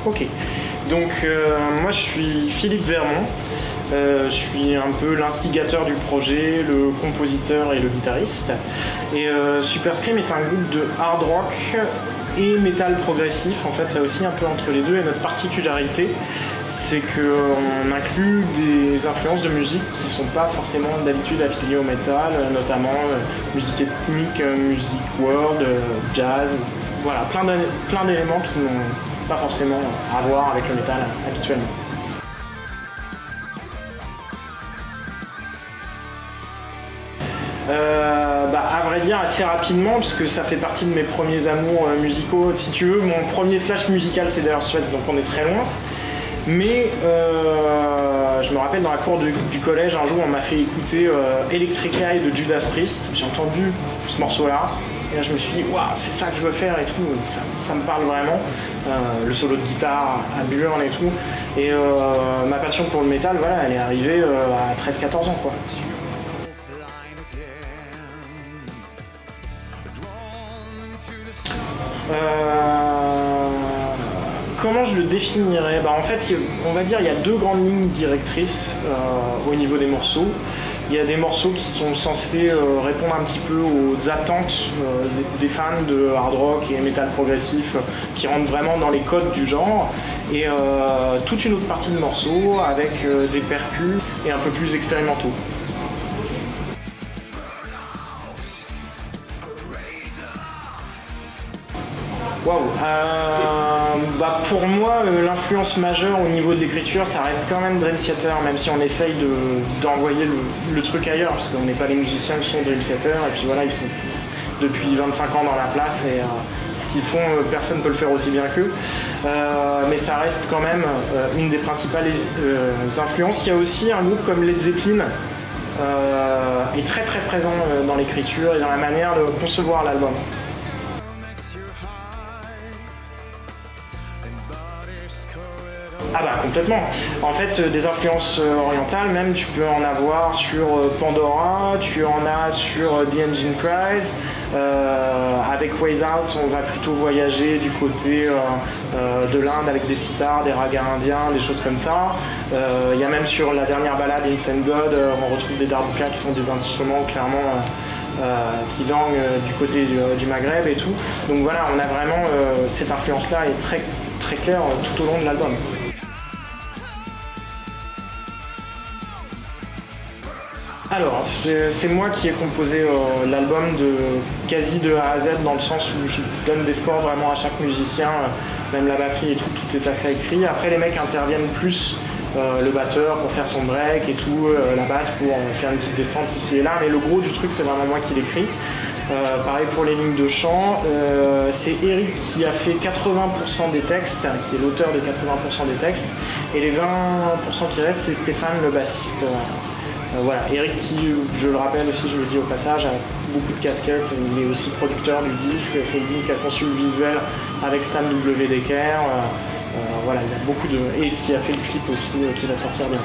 Ok, donc moi je suis Philippe Vermont, je suis un peu l'instigateur du projet, le compositeur et le guitariste. Et Super Scream est un groupe de hard rock et métal progressif, en fait c'est aussi un peu entre les deux, et notre particularité c'est qu'on inclut des influences de musique qui ne sont pas forcément d'habitude affiliées au métal, notamment musique ethnique, musique world, jazz, voilà, plein d'éléments qui n'ont pas forcément à voir avec le métal habituellement. À vrai dire assez rapidement, parce que ça fait partie de mes premiers amours musicaux. Si tu veux, mon premier flash musical c'est Dire Straits, donc on est très loin. Mais je me rappelle dans la cour du collège, un jour on m'a fait écouter Electric Eye de Judas Priest. J'ai entendu ce morceau-là, et là je me suis dit, waouh, c'est ça que je veux faire et tout, ça me parle vraiment. Le solo de guitare à Burn et tout. Et ma passion pour le métal, voilà, elle est arrivée à 13-14 ans, quoi. Comment je le définirais? En fait, on va dire il y a deux grandes lignes directrices au niveau des morceaux. Il y a des morceaux qui sont censés répondre un petit peu aux attentes des fans de hard rock et metal progressif qui rentrent vraiment dans les codes du genre. Et toute une autre partie de morceaux avec des percus et un peu plus expérimentaux. Waouh. Pour moi, l'influence majeure au niveau de l'écriture, ça reste quand même Dream Theater, même si on essaye d'envoyer le truc ailleurs, parce qu'on n'est pas les musiciens qui sont Dream Theater, et puis voilà, ils sont depuis 25 ans dans la place, et ce qu'ils font, personne ne peut le faire aussi bien qu'eux. Mais ça reste quand même une des principales influences. Il y a aussi un groupe comme Led Zeppelin, est très très présent dans l'écriture et dans la manière de concevoir l'album. Complètement. En fait, des influences orientales, même tu peux en avoir sur Pandora, tu en as sur The Engine Cries. Avec Ways Out, on va plutôt voyager du côté de l'Inde avec des sitars, des ragas indiens, des choses comme ça. Il y a même sur la dernière balade, Insane God, on retrouve des darbukas qui sont des instruments clairement qui languent du côté du Maghreb et tout. Donc voilà, on a vraiment cette influence-là est très, très claire tout au long de l'album. Alors, c'est moi qui ai composé l'album quasi de A à Z, dans le sens où je donne des scores vraiment à chaque musicien, même la batterie et tout est assez écrit. Après, les mecs interviennent plus, le batteur pour faire son break et tout, la basse pour faire une petite descente ici et là, mais le gros du truc, c'est vraiment moi qui l'écris. Pareil pour les lignes de chant, c'est Eric qui a fait 80% des textes, qui est l'auteur des 80% des textes, et les 20% qui restent, c'est Stéphane, le bassiste. Voilà, Eric qui, je le rappelle aussi, je le dis au passage, a beaucoup de casquettes, il est aussi producteur du disque, c'est lui qui a conçu le visuel avec Stan W. Decker, voilà, il y a beaucoup de... et qui a fait le clip aussi, qui va sortir bientôt.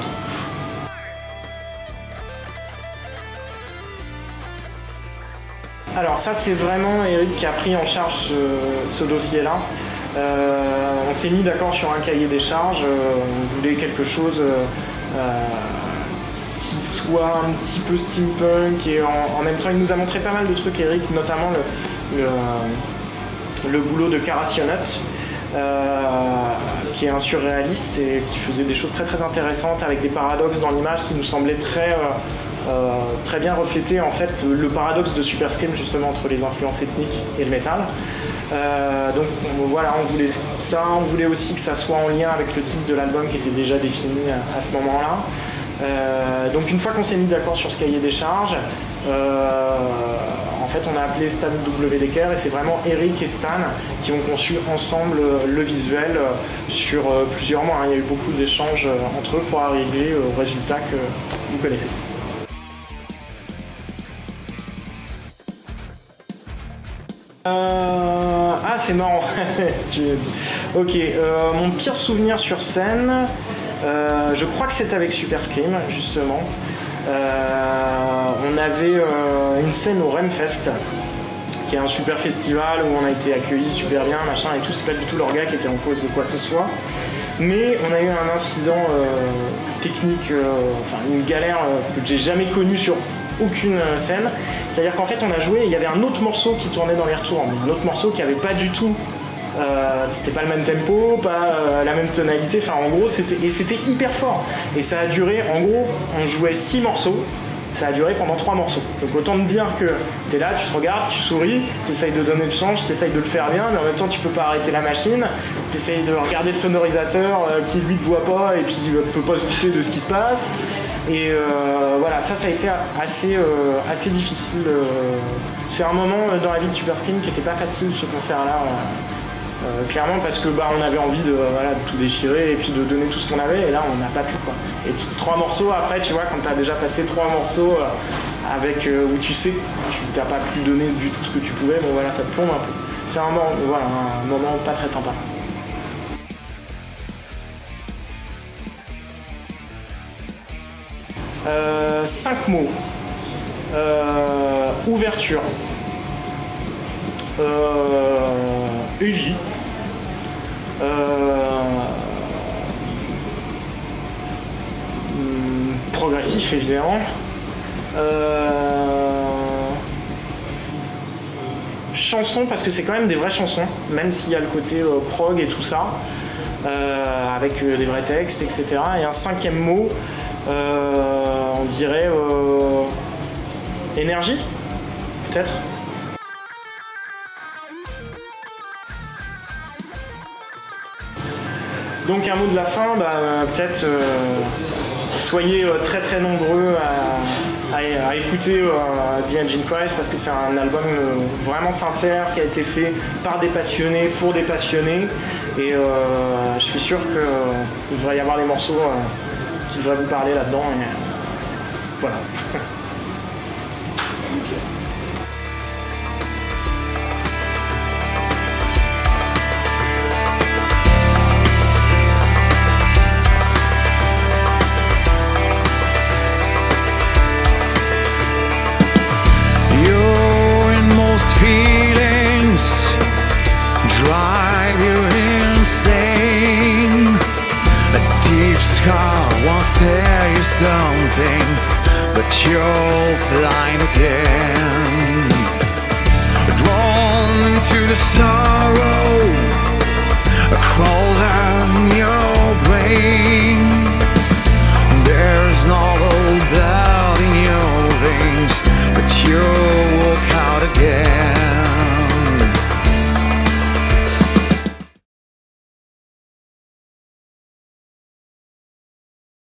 Alors ça c'est vraiment Eric qui a pris en charge ce dossier-là. On s'est mis d'accord sur un cahier des charges, on voulait quelque chose qui soit un petit peu steampunk et en même temps il nous a montré pas mal de trucs, Eric, notamment le boulot de Karasionut, qui est un surréaliste et qui faisait des choses très très intéressantes avec des paradoxes dans l'image qui nous semblaient très bien refléter en fait le paradoxe de Super Scream justement entre les influences ethniques et le métal. Donc voilà, on voulait ça, on voulait aussi que ça soit en lien avec le titre de l'album qui était déjà défini à ce moment-là. Donc une fois qu'on s'est mis d'accord sur ce cahier des charges, en fait on a appelé Stan W. Decker et c'est vraiment Eric et Stan qui ont conçu ensemble le visuel sur plusieurs mois. Il y a eu beaucoup d'échanges entre eux pour arriver au résultat que vous connaissez. C'est marrant. Ok, mon pire souvenir sur scène, je crois que c'était avec Super Scream justement. On avait une scène au Renfest qui est un super festival où on a été accueillis super bien, machin et tout. C'est pas du tout l'orga qui était en cause de quoi que ce soit. Mais on a eu un incident technique, enfin une galère que j'ai jamais connue sur aucune scène. C'est-à-dire qu'en fait on a joué, il y avait un autre morceau qui tournait dans les retours, un autre morceau qui avait pas du tout, c'était pas le même tempo, pas la même tonalité, enfin en gros c'était hyper fort. Et ça a duré, en gros, on jouait 6 morceaux, ça a duré pendant 3 morceaux. Donc autant te dire que t'es là, tu te regardes, tu souris, t'essayes de donner le change, t'essayes de le faire bien, mais en même temps tu peux pas arrêter la machine, t'essayes de regarder le sonorisateur qui lui te voit pas et puis peut pas se douter de ce qui se passe. Et voilà, ça a été assez difficile. C'est un moment dans la vie de Superscream qui était pas facile, ce concert-là. Clairement parce que on avait envie de tout déchirer et puis de donner tout ce qu'on avait, et là on n'a pas pu quoi. Et 3 morceaux après, tu vois, quand tu as déjà passé 3 morceaux avec où tu sais que tu t'as pas pu donner du tout ce que tu pouvais, bon voilà, ça te plombe un peu. C'est un moment pas très sympa. « 5 mots. Ouverture. EJ. Progressif évidemment. Chansons, parce que c'est quand même des vraies chansons, même s'il y a le côté prog et tout ça, avec des vrais textes, etc. Et un 5e mot, on dirait énergie, peut-être. Donc un mot de la fin, peut-être soyez très très nombreux à écouter The Engine Christ, parce que c'est un album vraiment sincère qui a été fait par des passionnés, pour des passionnés, et je suis sûr qu'il devrait y avoir des morceaux qui devraient vous parler là-dedans, et voilà. Drive you insane. A deep scar wants to tell you something, but you're blind again. Drawn into the sorrow, a crawl down your brain.